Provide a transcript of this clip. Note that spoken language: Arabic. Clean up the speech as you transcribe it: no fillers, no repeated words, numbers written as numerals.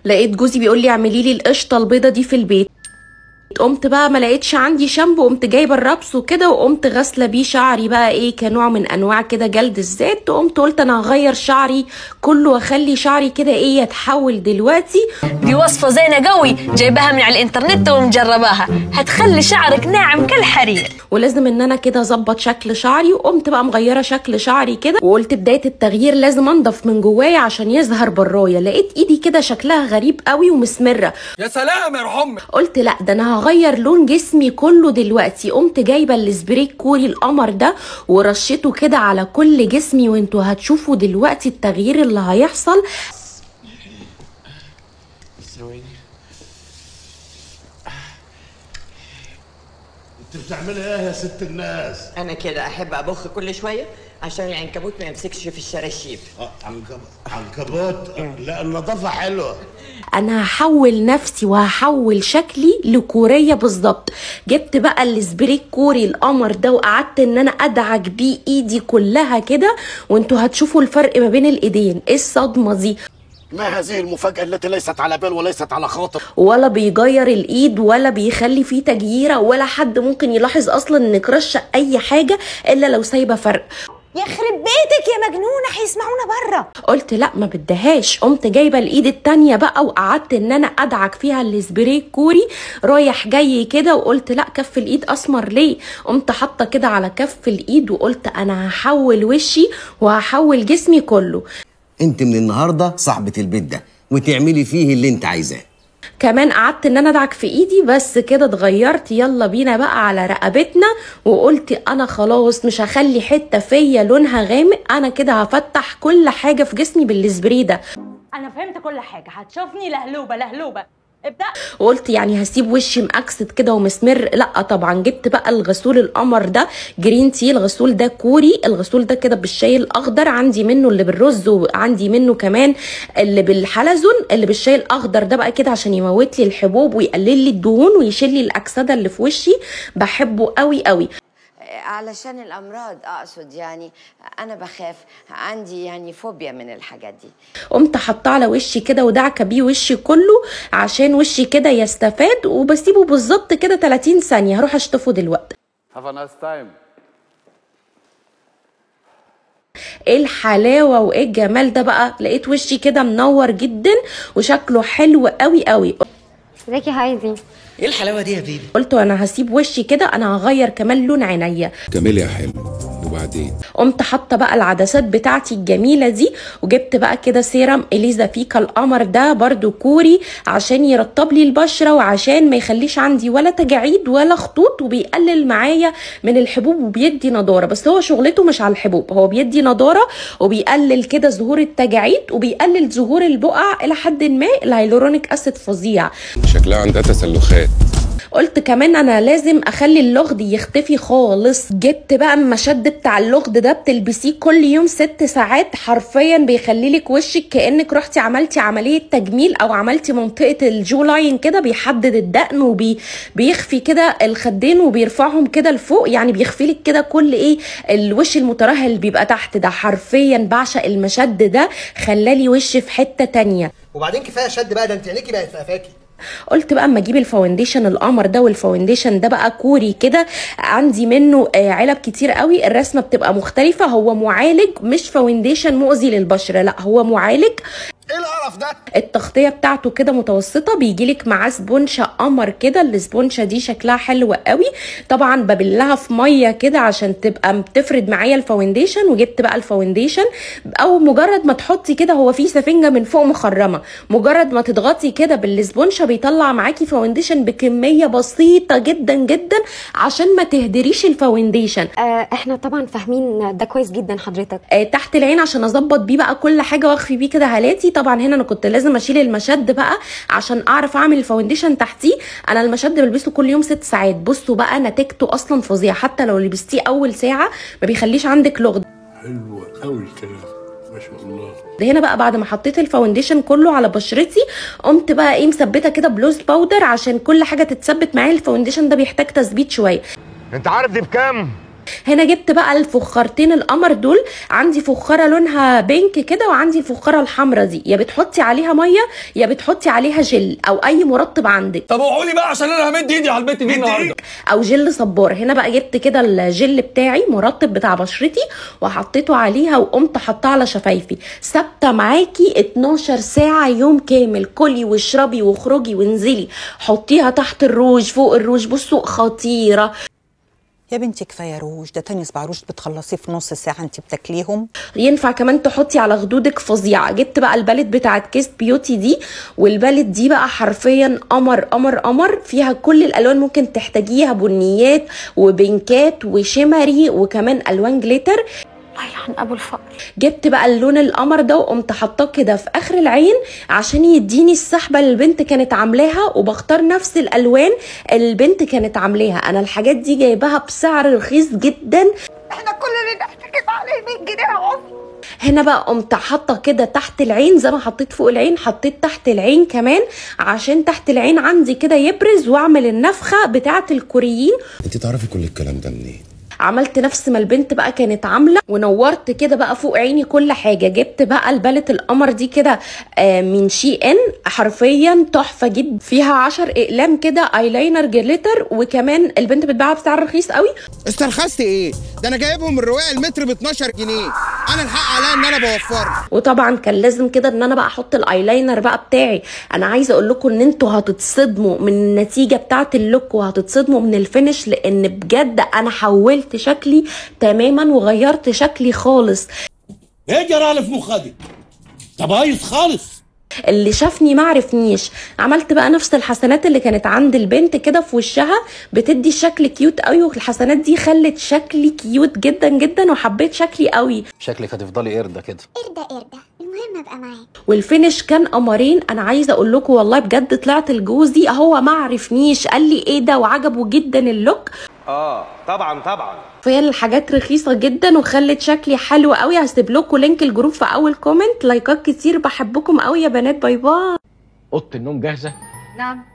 لقيت جوزي بيقول لي اعملي لي القشطه البيضه دي في البيت. قمت بقى ما لقيتش عندي شامبو، قمت جايبه الرابس وكده وقمت غاسله بيه شعري بقى ايه كنوع من انواع كده جلد الذات. وقمت قلت انا هغير شعري كله واخلي شعري كده ايه يتحول دلوقتي. دي وصفه زينه قوي جايباها من على الانترنت ومجرباها، هتخلي شعرك ناعم كالحرير. ولازم ان انا كده اظبط شكل شعري. وقمت بقى مغيره شكل شعري كده وقلت بدايه التغيير لازم انضف من جوايا عشان يظهر برايا. لقيت ايدي كده شكلها غريب قوي ومسمره. يا سلام يا رحمة. قلت لا ده انا هغير لون جسمي كله دلوقتي. قمت جايبه السبراي الكوري القمر ده ورشيته كده على كل جسمي، وانتوا هتشوفوا دلوقتي التغيير اللي هيحصل. انت بتعملي ايه يا ست الناس؟ انا كده احب ابخ كل شويه عشان العنكبوت ما يمسكش في الشراشيب. عنكبوت؟ لا النظافه حلوه. انا هحول نفسي وهحول شكلي لكوريه بالظبط. جبت بقى السبراي الكوري القمر ده وقعدت ان انا ادعك بيه ايدي كلها كده، وانتوا هتشوفوا الفرق ما بين الايدين. ايه الصدمه دي؟ ما هذه المفاجأة التي ليست على بال وليست على خاطر؟ ولا بيغير الايد ولا بيخلي فيه تجييره ولا حد ممكن يلاحظ اصلا انك رشه اي حاجه الا لو سايبه فرق. يخرب بيتك يا مجنونه هيسمعونا بره. قلت لا ما بدهاش. قمت جايبه الايد التانيه بقى وقعدت ان انا ادعك فيها السبراي الكوري رايح جاي كده. وقلت لا كف الايد اسمر ليه. قمت حاطه كده على كف الايد وقلت انا هحول وشي وهحول جسمي كله. انت من النهارده صاحبه البيت ده وتعملي فيه اللي انت عايزاه. كمان قعدت ان انا ادعك في ايدي بس كده اتغيرت. يلا بينا بقى على رقبتنا. وقلت انا خلاص مش هخلي حته فيا لونها غامق، انا كده هفتح كل حاجه في جسمي بالسبراي ده. انا فهمت كل حاجه، هتشوفني لهلوبه لهلوبه. ابدأ. وقلت يعني هسيب وشي مأكسد كده ومسمر؟ لا طبعا. جبت بقى الغسول القمر ده جرين تي. الغسول ده كوري. الغسول ده كده بالشاي الاخضر، عندي منه اللي بالرز وعندي منه كمان اللي بالحلزون. اللي بالشاي الاخضر ده بقى كده عشان يموت لي الحبوب ويقلل لي الدهون ويشيل لي الاكسده اللي في وشي. بحبه قوي قوي علشان الامراض اقصد، يعني انا بخاف، عندي يعني فوبيا من الحاجات دي. قمت حاطاه على وشي كده ودعكه بيه وشي كله عشان وشي كده يستفاد. وبسيبه بالظبط كده 30 ثانيه. هروح اشطفه دلوقتي. Have a nice time. ايه الحلاوه وايه الجمال ده بقى. لقيت وشي كده منور جدا وشكله حلو قوي قوي. ازيك يا هايدي؟ ايه الحلاوه دي يا بيبي؟ قلت وانا هسيب وشي كده انا هغير كمان لون عينيا. كملي يا حلو. وبعدين قمت حاطه بقى العدسات بتاعتي الجميله دي. وجبت بقى كده سيرم اليزا فيكا القمر ده برده كوري عشان يرطب لي البشره وعشان ما يخليش عندي ولا تجاعيد ولا خطوط، وبيقلل معايا من الحبوب وبيدي نضاره. بس هو شغلته مش على الحبوب، هو بيدي نضاره وبيقلل كده ظهور التجاعيد وبيقلل ظهور البقع الى حد ما. الهيلورونيك اسيد فظيع. شكلها عندها تسلخات. قلت كمان انا لازم اخلي اللغد يختفي خالص. جبت بقى المشد بتاع اللغد ده بتلبسيه كل يوم 6 ساعات، حرفيا بيخلي لك وشك كانك رحتي عملتي عمليه تجميل او عملتي منطقه الجو لاين كده. بيحدد الدقن وبيخفي كده الخدين وبيرفعهم كده لفوق، يعني بيخفي لك كده كل ايه الوش المترهل اللي بيبقى تحت ده. حرفيا بعشق المشد ده، خلالي وشي في حته تانيه. وبعدين كفايه شد بقى، ده انت عينيكي بقت فقفاكي. قلت بقى اما اجيب الفاونديشن القمر ده. والفاونديشن ده بقى كوري كده، عندي منه علب كتير قوي. الرسمه بتبقى مختلفه. هو معالج مش فاونديشن مؤذي للبشره، لا هو معالج. ايه القرف ده؟ التغطيه بتاعته كده متوسطه، بيجيلك معاه سبونشه قمر كده. السبونشه دي شكلها حلو قوي. طبعا ببلها في ميه كده عشان تبقى بتفرد معايا الفاونديشن. وجبت بقى الفاونديشن او مجرد ما تحطي كده، هو فيه سفنجه من فوق مخرمه، مجرد ما تضغطي كده بالسبونشه بيطلع معاكي فاونديشن بكميه بسيطه جدا جدا عشان ما تهدريش الفاونديشن. احنا طبعا فاهمين ده كويس جدا حضرتك. تحت العين عشان اظبط بيه بقى كل حاجه واخفي بيه كده هالاتي. طبعا هنا انا كنت لازم اشيل المشد بقى عشان اعرف اعمل الفاونديشن تحتيه. انا المشد بلبسه كل يوم 6 ساعات. بصوا بقى نتيجته اصلا فظيعه، حتى لو لبستيه اول ساعه ما بيخليش عندك لغد. حلو قوي الكلام ما شاء الله. هنا بقى بعد ما حطيت الفاونديشن كله على بشرتي، قمت بقى ايه مثبته كده بلوز باودر عشان كل حاجه تتثبت معايا. الفاونديشن ده بيحتاج تثبيت شويه. انت عارف دي بكام؟ هنا جبت بقى الفخارتين القمر دول. عندي فخاره لونها بينك كده، وعندي الفخاره الحمراء دي، يا بتحطي عليها ميه يا بتحطي عليها جل او اي مرطب عندك. طب اوعوا لي بقى عشان انا همد ايدي على البت دي النهارده. او جل صبار. هنا بقى جبت كده الجل بتاعي مرطب بتاع بشرتي وحطيته عليها وقمت حطاه على شفايفي. ثابته معاكي 12 ساعه يوم كامل. كلي واشربي واخرجي وانزلي، حطيها تحت الروج فوق الروج. بصوا خطيره يا بنتي. كفايه روج، ده تاني صباع روج بتخلصيه في نص ساعه انت بتاكليهم. ينفع كمان تحطي على خدودك فظيعه. جبت بقى البالت بتاعت كيس بيوتي دي، والبالت دي بقى حرفيا قمر قمر قمر. فيها كل الالوان ممكن تحتاجيها، بنيات وبنكات وشمري وكمان الوان جليتر. يلعن ابو الفقر. جبت بقى اللون القمر ده وقمت حاطاه كده في اخر العين عشان يديني السحبه اللي البنت كانت عاملاها، وبختار نفس الالوان اللي البنت كانت عاملاها. انا الحاجات دي جايباها بسعر رخيص جدا. احنا كل اللي نحتكب عليه 100 جنيه اهو. هنا بقى قمت حاطه كده تحت العين زي ما حطيت فوق العين، حطيت تحت العين كمان عشان تحت العين عندي كده يبرز واعمل النفخه بتاعه الكوريين. انت تعرفي كل الكلام ده منين؟ عملت نفس ما البنت بقى كانت عامله، ونورت كده بقى فوق عيني كل حاجه. جبت بقى البالت القمر دي كده من شي ان، حرفيا تحفه جدا. فيها 10 اقلام كده ايلاينر جليتر، وكمان البنت بتباعها بسعر رخيص قوي. استرخصت ايه؟ ده انا جايبهم الرواق المتر ب 12 جنيه. انا الحق عليا ان انا بوفر. وطبعا كان لازم كده ان انا بقى احط الايلاينر بقى بتاعي. انا عايزه اقول لكم ان انتوا هتتصدموا من النتيجه بتاعه اللوك، وهتتصدموا من الفينش، لان بجد انا حولت شكلي تماما وغيرت شكلي خالص. ايه جرى في مخدي؟ ده بايظ خالص. اللي شافني ما عرفنيش. عملت بقى نفس الحسنات اللي كانت عند البنت كده في وشها، بتدي شكل كيوت قوي، والحسنات دي خلت شكلي كيوت جدا جدا، وحبيت شكلي قوي. شكلك هتفضلي قرده كده. قردة المهم ابقى معاك. والفينش كان قمرين. انا عايزه اقول لكم والله بجد طلعت لجوزي هو ما عرفنيش، قال لي ايه ده، وعجبه جدا اللوك. طبعا. فهي الحاجات رخيصه جدا وخلت شكلي حلو قوي. هسيب لكم لينك الجروب في اول كومنت. لايكات كتير، بحبكم قوي يا بنات. باي باي. اوضه النوم جاهزه؟ نعم.